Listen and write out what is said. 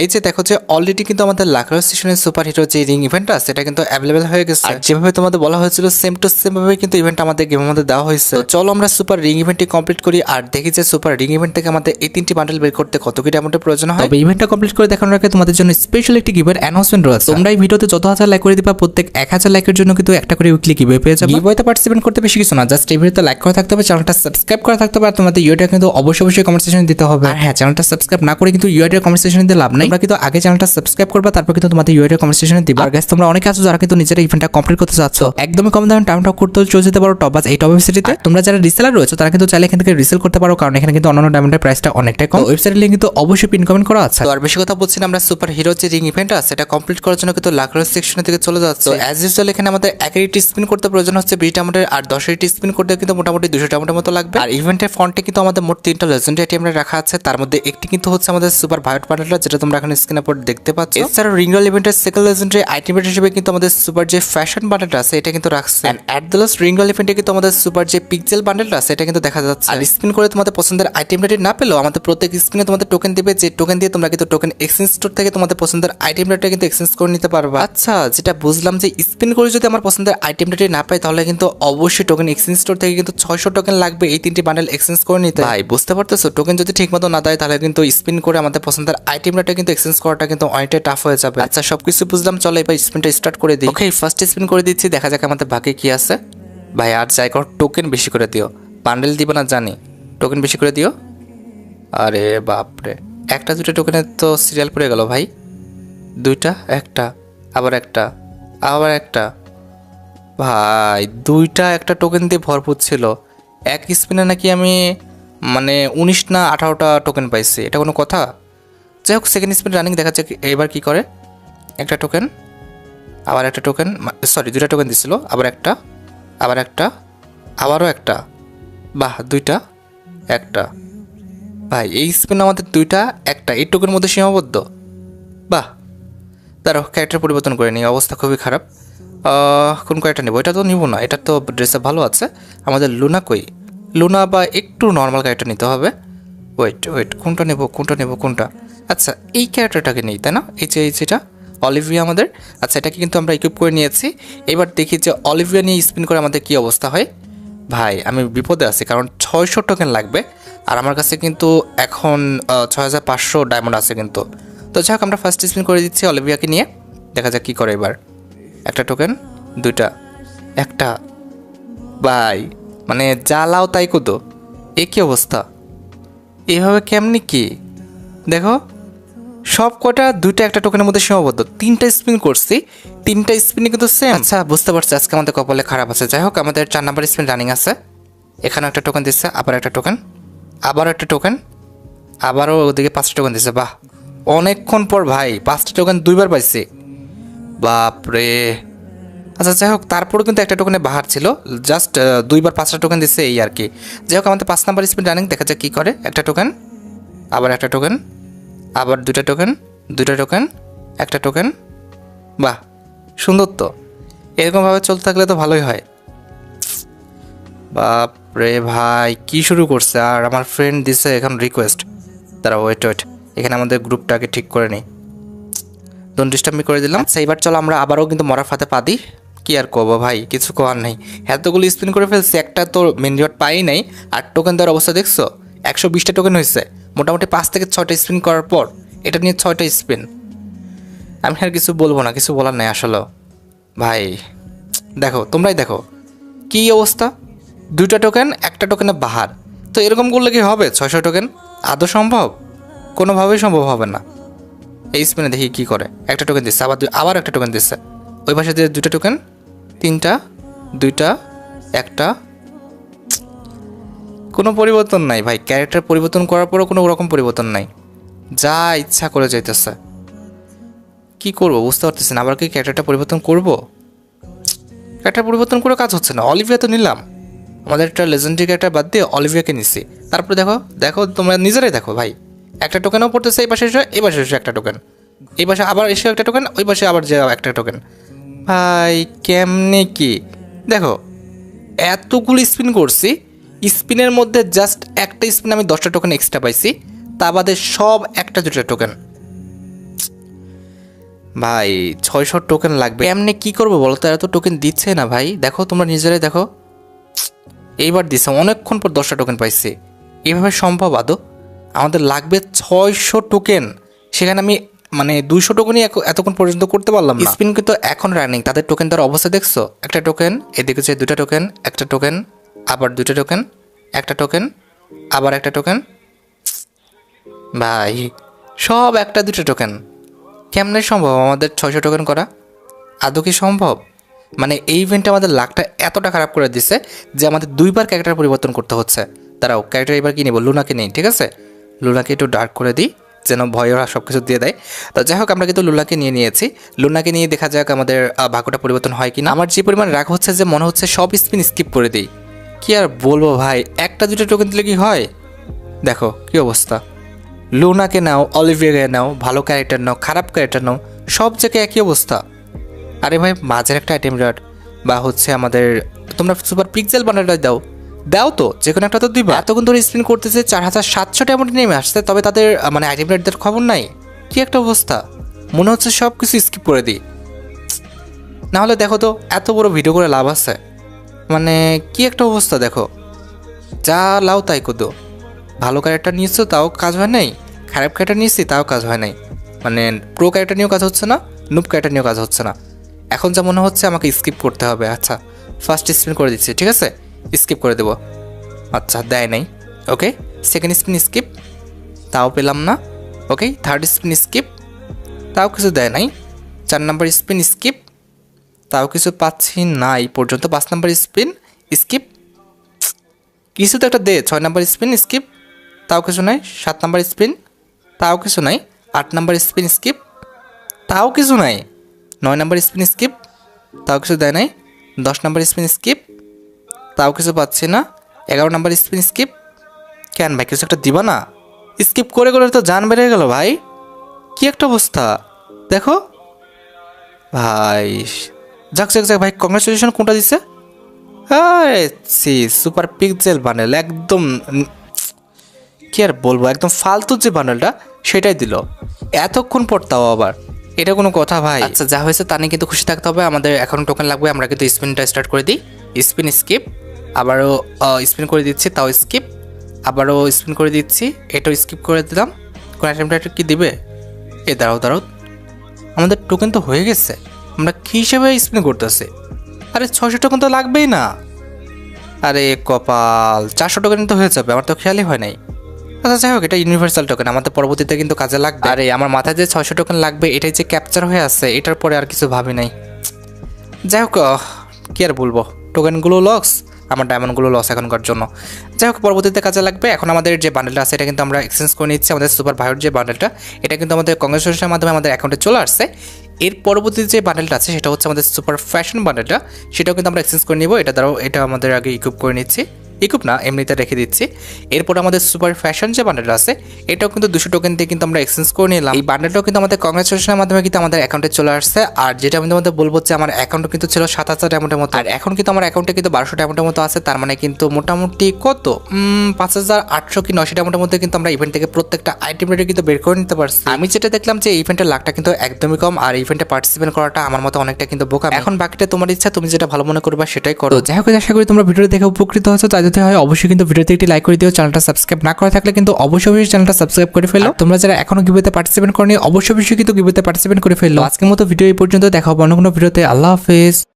এই যে দেখো যে অলরেডি কিন্তু আমাদের লাকড়া স্টেশনের সুপার হিরো যে রিং ইভেন্টটা আছে এটা কিন্তু অ্যাভেলেবেল হয়ে গেছে। আর যেভাবে তোমাদের বলা হয়েছিল সেম টু সেম ভাবে কিন্তু ইভেন্ট আমাদের গেমের মধ্যে দেওয়া হয়েছে। তো চলো আমরা সুপার রিং ইভেন্টটি কমপ্লিট করি আর দেখি যে সুপার রিং ইভেন্ট থেকে আমাদের এই 3টি বান্ডেল বের করতে কত কি ডায়মন্ডের প্রয়োজন হয়। তবে ইভেন্টটা কমপ্লিট করে দেখানোর আগে তোমাদের জন্য স্পেশাল একটি গিভের অ্যানাউন্সমেন্ট রয়েছে। তোমরা এই ভিডিওতে যত হাজার লাইক করে দিবা প্রত্যেক 1000 লাইকের জন্য কিন্তু একটা করে উইকলি গিভওয়ে পেয়ে যাবে। গিভওয়েতে পার্টিসিপেট করতে বেশি কিছু না, জাস্ট এই ভিডিওতে লাইক করা থাকতে হবে, চ্যানেলটা সাবস্ক্রাইব করা থাকতে হবে আর তোমাদের ইউআইডি কিন্তু অবশ্যই কমেন্ট সেকশনে দিতে হবে। আর হ্যাঁ, চ্যানেলটা সাবস্ক্রাইব না করে কিন্তু ইউআইডি কমেন্ট সেকশনে দিতে লাভ নাই। তোমরা কিন্তু আগে চ্যানেলটা সাবস্ক্রাইব করবা তারপর কিন্তু তোমাদের ইউআইডি কমেন্ট সেকশনে দিবা। আর গাইস তোমরা অনেকে আছো যারা কিন্তু নিজেরা ইভেন্টটা কমপ্লিট করতে চাচ্ছ, একদমই কম দামে টাইম টক করতে চলে যেতে পারো টপ বাস এই টপ ওয়েবসাইটে। তোমরা যারা রিসেলার রয়েছে তারা কিন্তু চাইলে এখান থেকে রিসেল করতে পারো, কারণ এখানে কিন্তু অন্যান্য ডায়মন্ডের প্রাইসটা অনেকটাই কম। ওয়েবসাইটের লিংক কিন্তু অবশ্যই পিন কমেন্ট করা আছে। তো আর বেশি কথা বলছি না, আমরা সুপার হিরো যে রিং ইভেন্ট আছে সেটা কমপ্লিট করার জন্য কিন্তু লাকড়া সেকশনে থেকে চলে যাচ্ছে। তো অ্যাজ ইউজুয়াল এখানে আমাদের 1 স্পিন করতে প্রয়োজন হচ্ছে 20 ডায়মন্ডের, আর 10 স্পিন করতে কিন্তু মোটামুটি 200 ডায়মন্ডের মতো লাগবে। আর ইভেন্টের ফন্টে কিন্তু আমাদের মোট 3টা লেজেন্ডারি আইটেম রাখা আছে, তার মধ্যে একটি কিন্তু হচ্ছে আমাদের সুপার ভায়োলেট বান্ডেলটা, যেটা তোমরা এখানে স্ক্রিনের উপর দেখতে পাচ্ছ। এছাড়াও রিঙ্গল ইভেন্টের সেকেন্ড লেজেন্ডারি আইটেম হিসেবে কিন্তু আমাদের সুপার যে ফ্যাশন বান্ডেলটা আছে এটা কিন্তু রাখছে। এন্ড অ্যাট দ্য লাস্ট রিঙ্গল ইভেন্টে কিন্তু আমাদের সুপার যে পিক্সেল বান্ডেলটা আছে এটা কিন্তু দেখা যাচ্ছে। আর স্পিন করে তোমাদের পছন্দের আইটেম রেট না পেলেও আমাদের প্রত্যেক স্পিনে তোমাদের টোকেন দিবে, যে টোকেন দিয়ে তোমরা কিন্তু টোকেন এক্সচেঞ্জ স্টোর থেকে তোমাদের পছন্দের আইটেম রেটটা কিন্তু এক্সচেঞ্জ করে নিতে পারবা। আচ্ছা, যেটা বুঝলাম যে স্পিন করে যদি আমার পছন্দের আইটেম রেটে না পাই তাহলে কিন্তু অবশ্যই টোকেন এক্সচেঞ্জ স্টোর থেকে কিন্তু 600 টোকেন লাগবে এই 3টি বান্ডেল এক্সচেঞ্জ করে নিতে। ভাই বুঝতে পারতেছো, টোকেন যদি ঠিকমতো না দেয় তাহলে কিন্তু স্পিন করে আমাদের পছন্দের আইটেম রেটটা কিন্তু এক্সচেঞ্জ করাটা কিন্তু অনেকটাই টাফ হয়ে যাবে। আচ্ছা, সবকিছু বুঝলাম, চলো এবার স্পিনটা স্টার্ট করে দিই। ওকে, ফার্স্ট স্পিন করে দিচ্ছি, দেখা যাক আমাদের বাকি কি আছে। ভাই আর যাই কর, টোকেন বেশি করে দিও, বান্ডেল দিব না জানি, টোকেন বেশি করে দিও। আরে বাপরে, একটা দুটো টোকেনের তো সিরিয়াল পড়ে গেল ভাই। দুইটা, একটা, আবার একটা, আবার একটা। ভাই দুইটা একটা টোকেন দিয়ে ভরপুর ছিল। এক স্পিনে নাকি আমি মানে 19 না 18টা টোকেন পাইছি, এটা কোনো কথা? যাই হোক, সেকেন্ড স্পিন রানিং, দেখা যাক এবার কি করে। একটা টোকেন, আবার একটা টোকেন, সরি 2টা টোকেন দিছিল, আবার একটা, আবার একটা, আবারও একটা। বাহ, দুইটা, একটা। ভাই এই স্পিন আমাদের দুইটা একটা এই টোকেনের মধ্যে সীমাবদ্ধ। বাহ, তারও ক্যারেক্টার পরিবর্তন করে নিই, অবস্থা খুবই খারাপ। কোন ক্যারেক্টার নেবো? এটা তো নিব না, এটা তো ড্রেসে ভালো আছে। আমাদের লুনা কই? লুনা বা একটু নর্মাল ক্যারেক্টার নিতে হবে। ওয়েট, কোনটা নেব কোনটা? আচ্ছা, এই ক্যারেক্টারটাকে নিই, তাই না? যেটা অলিভিয়া আমাদের। আচ্ছা, এটাকে কিন্তু আমরা ইকুইপ করে নিয়েছি। এবার দেখি যে অলিভিয়া নিয়ে স্পিন করে আমাদের কী অবস্থা হয়। ভাই আমি বিপদে আছি, কারণ 600 টোকেন লাগবে আর আমার কাছে কিন্তু এখন 6500 ডায়মন্ড আছে কিন্তু। তো যাই হোক, আমরা ফার্স্ট স্পিন করে দিচ্ছি অলিভিয়াকে নিয়ে, দেখা যাক কী করে এবার। একটা টোকেন, দুইটা, একটা। ভাই মানে যা লাও তাই কুদো, এ কী অবস্থা? এইভাবে কেমনি কি? দেখো, সব কটা দুইটা একটা টোকেনের মধ্যে সীমাবদ্ধ। 3টা স্পিন করছি, 3টা স্পিনে কিন্তু সেম। আচ্ছা, বুঝতে পারছি আজকে আমাদের কপালে খারাপ আছে। যাই হোক, আমাদের 4 নাম্বার স্পিন রানিং আছে। এখানে একটা টোকেন দিচ্ছে, আবার একটা টোকেন, আবারও একটা টোকেন, আবারও ওদিকে 5টা টোকেন দিচ্ছে। বাহ, অনেকক্ষণ পর ভাই 5টা টোকেন 2বার পাইছি, বাপরে। আচ্ছা যাই হোক, তারপরেও কিন্তু একটা টোকেনে বাহার ছিল, জাস্ট 2বার 5টা টোকেন দিচ্ছে এই আর কি। যাই হোক, আমাদের 5 নাম্বার স্পিন রানিং, দেখা যাক কী করে। একটা টোকেন, আবার একটা টোকেন, আবার 2টা টোকেন, 2টা টোকেন, একটা টোকেন। বাহ, সুন্দর তো। এরকমভাবে চলতে থাকলে তো ভালোই হয়। বাপরে ভাই, কি শুরু করছে! আর আমার ফ্রেন্ড দিছে এখন রিকোয়েস্ট। তারা ওয়েট, এখানে আমাদের গ্রুপটাকে ঠিক করে নিই। ডোন্ট ডিস্টার্ব মি করে দিলাম। আচ্ছা, এবার চলো আমরা আবারও কিন্তু মরার ফাতে পা দিই। কি আর করবো ভাই, কিছু করার নেই। এতগুলো স্পিন করে ফেলছি, একটা তো মেন রিওয়ার্ড পাই নাই। আর টোকেন দেওয়ার অবস্থা দেখছো, 120টা টোকেন হয়েছে মোটামুটি 5 থেকে 6টা স্পিন করার পর। এটা নিয়ে 6টা স্পিন। আমি আর কিছু বলবো না, কিছু বলার নেই আসলে। ভাই দেখো, তোমরাই দেখো কী অবস্থা। 2টা টোকেন, একটা টোকেনে বাহার। তো এরকম করলে কি হবে? 600 টোকেন আদৌ সম্ভব? কোনোভাবেই সম্ভব হবে না। এই স্পিনে দেখি কী করে। একটা টোকেন দিচ্ছে, আবার একটা টোকেন দিচ্ছে। ওই পাশে দিয়ে 2টা টোকেন, 3টা, 2টা, একটা। কোনো পরিবর্তন নাই ভাই, ক্যারেক্টার পরিবর্তন করার পরও কোনো রকম পরিবর্তন নাই, যা ইচ্ছা করে যাইতেছে। কি করব বুঝতে পারতেছি না। আবার কি ক্যারেক্টারটা পরিবর্তন করব? ক্যারেক্টার পরিবর্তন করে কাজ হচ্ছে না। অলিভিয়া তো নিলাম, আমাদের একটা লেজেন্ডারি ক্যারেক্টার বাদ দিয়ে অলিভিয়াকে নিছি। তারপরে দেখো তোমরা নিজেরাই দেখো ভাই, একটা টোকেনও পড়তেছে এই পাশে এসে, এই পাশে এসে একটা টোকেন, এই পাশে আবার এসে একটা টোকেন, ওই পাশে আবার যে একটা টোকেন। ভাই কেমনে কি? দেখো, এতগুলো স্পিন করছি, স্পিনের মধ্যে জাস্ট একটা স্পিন আমি 10টা টোকেন এক্সট্রা পাইছি, তা বাদে সব একটা 2টা টোকেন। ভাই 600 টোকেন লাগবে, এমনি কি করবো বলো তো, এত টোকেন দিচ্ছে না ভাই। দেখো তোমরা নিজেরাই দেখো, এইবার দিচ্ছে অনেকক্ষণ পর 10টা টোকেন পাইছি। এভাবে সম্ভব আদৌ? আমাদের লাগবে 600 টোকেন, সেখানে আমি মানে 200 টোকেনই এতক্ষণ পর্যন্ত করতে পারলাম না। স্পিন কিন্তু এখন রানিং, তাদের টোকেন দেওয়ার অবস্থা দেখছো? একটা টোকেন, এদিকে হচ্ছে 2টা টোকেন, একটা টোকেন, আবার 2টা টোকেন, একটা টোকেন, আবার একটা টোকেন। ভাই সব একটা 2টা টোকেন, কেমনে সম্ভব আমাদের 600 টোকেন করা? আদৌ কি সম্ভব? মানে এই ইভেন্টে আমাদের লাকটা এতটা খারাপ করে দিছে যে আমাদের 2বার ক্যারেক্টার পরিবর্তন করতে হচ্ছে। দাঁড়াও, ক্যারেক্টার এবার কি নেব? লুনাকে নেই, ঠিক আছে? লুনাকে একটু ডার্ক করে দিই, যেন ভয় ওরা সব কিছু দিয়ে দেয়। তো যাই হোক, আমরা কিন্তু লুনাকে নিয়েছি। লুনাকে নিয়ে দেখা যাক আমাদের ভাগ্যটা পরিবর্তন হয় কিনা। আমার যে পরিমাণ রাগ হচ্ছে যে মনে হচ্ছে সব স্পিন স্কিপ করে দিই। কি আর বলবো ভাই, একটা 2টা টোকেন দিলে কি হয়? দেখো কি অবস্থা। লুনাকে নাও, অলিভিয়াকে নাও, ভালো ক্যারেক্টার নাও, খারাপ ক্যারেক্টার নাও, সব জায়গায় একই অবস্থা। আরে ভাই মাঝের একটা আইটেম রাট বা হচ্ছে আমাদের, তোমরা সুপার পিক্সেল বান্ডেলটা দাও, দাও তো, যে কোনো একটা তো দিবা। এতক্ষণ ধরে স্পিন করতেছে, 4700 ডায়মন্ড নেমে আসছে, তবে তাদের মানে আইটেম রেটদের খবর নাই। কি একটা অবস্থা, মনে হচ্ছে সব কিছু স্কিপ করে দিই। নাহলে দেখো তো, এত বড় ভিডিও করে লাভ আছে? মানে কি একটা অবস্থা দেখো, যা লাও তাই করদো। ভালো ক্যারেক্টার নিয়েছো তাও কাজ হয় নাই, খারাপ ক্যারেক্টার নিয়েছি তাও কাজ হয় নাই। মানে প্রো ক্যারেক্টার নিয়েও কাজ হচ্ছে না, নুব ক্যারেক্টার নিয়েও কাজ হচ্ছে না। এখন যা মনে হচ্ছে আমাকে স্কিপ করতে হবে। আচ্ছা ফার্স্ট স্পিন করে দিচ্ছি, ঠিক আছে, স্কিপ করে দেবো। আচ্ছা দেয় নাই, ওকে। সেকেন্ড স্পিন স্কিপ, তাও পেলাম না। ওকে, থার্ড স্পিন স্কিপ, তাও কিছু দেয় নাই। 4 নাম্বার স্পিন স্কিপ, তাও কিছু পাচ্ছি না এই পর্যন্ত। 5 নাম্বার স্পিন স্কিপ, কিছু তো একটা দে। 6 নাম্বার স্পিন স্কিপ, তাও কিছু নাই। 7 নাম্বার স্পিন, তাও কিছু নাই। 8 নাম্বার স্পিন স্কিপ, তাও কিছু নাই। 9 নাম্বার স্পিন স্কিপ, তাও কিছু দেয় নাই। 10 নাম্বার স্পিন স্কিপ, তাও কিছু পাচ্ছি না। 11 নাম্বার স্পিন স্কিপ। কেন ভাই, কিছু একটা দিবা না? স্কিপ করে করে তো জান বেড়ে গেল ভাই, কি একটা অবস্থা দেখো ভাই। যাক যাক যাক ভাই, কংগ্রাচুলেশন। কোনটা দিচ্ছে? সি সুপার পিক্সেল বান্ডেল, একদম কি আর বলবো, একদম ফালতু যে বান্ডেলটা সেটাই দিল এতক্ষণ পর, তাও আবার। এটা কোনো কথা ভাই? আচ্ছা যা হয়েছে তা নিয়ে কিন্তু খুশি থাকতে হবে। আমাদের এখন টোকেন লাগবে, আমরা কিন্তু স্পিনটা স্টার্ট করে দিই। স্পিন স্কিপ, আবারও স্পিন করে দিচ্ছি, তাও স্কিপ, আবারও স্পিন করে দিচ্ছি, এটাও স্কিপ করে দিলাম। কোন আইটেমটা কি দিবে? দাঁড়াও দাঁড়াও, আমাদের টোকেন তো হয়ে গেছে, আমরা কী হিসেবে স্পিন করতেছি? আরে 600 টোকেন তো লাগবেই না। আরে কপাল, 400 টোকেন তো হয়ে যাবে, আমার তো খেয়ালই হয় নাই। আচ্ছা যাই হোক, এটা ইউনিভার্সাল টোকেন, আমাদের পরবর্তীতে কিন্তু কাজে লাগবে। আরে আমার মাথায় যে 600 টোকেন লাগবে এটাই যে ক্যাপচার হয়ে আছে, এটার পরে আর কিছু ভাবি নাই। যাই হোক, কি আর বলবো, টোকেনগুলো লস, আমার ডায়মন্ডগুলো লস এখনকার জন্য। যাই হোক, পরবর্তীতে কাজে লাগবে। এখন আমাদের যে বান্ডেলটা আছে এটা কিন্তু আমরা এক্সচেঞ্জ করে নিচ্ছি। আমাদের সুপার ভাইয়ের যে বান্ডেলটা, এটা কিন্তু আমাদের কংগ্রেচুলেশনের মাধ্যমে আমাদের অ্যাকাউন্টে চলে আসছে। এর পরবর্তী যে বান্ডেলটা আছে সেটা হচ্ছে আমাদের সুপার ফ্যাশন বান্ডেলটা, সেটাও কিন্তু আমরা এক্সচেঞ্জ করে নিব। এটা দ্বারাও এটা আমাদের আগে ইকুইপ করে নিচ্ছি, ইকুইপ না এমনিতে রেখে দিচ্ছি। এরপর আমাদের সুপার ফ্যাশন যে বান্ডেলটা আছে এটাও কিন্তু 200 টোকেন দিয়ে কিন্তু আমরা এক্সচেঞ্জ করে নিলাম। এই বান্ডেলটাও কিন্তু আমাদের কংগ্রেচুলেশনের মাধ্যমে কিন্তু আমাদের অ্যাকাউন্টে চলে আসছে। আর যেটা আমি তোমাদের বলবো যে আমার অ্যাকাউন্ট কিন্তু ছিল 7000 ডায়মন্ডের মতো, আর এখন কিন্তু আমার অ্যাকাউন্টে কিন্তু 1200 ডায়মন্ডের মতো আছে। তার মানে কিন্তু মোটামুটি কত 5800 কি 900 ডায়মন্ডের মধ্যে কিন্তু আমরা ইভেন্ট থেকে প্রত্যেকটা আইটেম রেটে কিন্তু বের করে নিতে পারছি। আমি যেটা দেখলাম যে ইভেন্টের লাখটা কিন্তু একদমই কম, আর ইভেন্টে পার্টিসিপেট করাটা আমার মতো অনেকটা কিন্তু বোকা। এখন বাকিটা তোমার ইচ্ছা, তুমি যেটা ভালো মনে করবা সেটাই করো। যাই হোক, আশা করি তোমরা ভিডিও দেখে উপকৃত হয়েছো। তাই যদি হয় অবশ্যই কিন্তু ভিডিওতে একটি লাইক করে দিও। চ্যানেলটা সাবস্ক্রাইব না করে থাকলে কিন্তু অবশ্যই চ্যানেলটা সাবস্ক্রাইব করে ফেলো। তোমরা যারা এখনো গিভওয়েতে পার্টিসিপেট করনি অবশ্যই কিন্তু গিভওয়েতে পার্টিসিপেট করে ফেলো। আজকের মতো ভিডিও এই পর্যন্ত, দেখা হবে অন্য কোনো ভিডিওতে। আল্লাহ হাফেজ।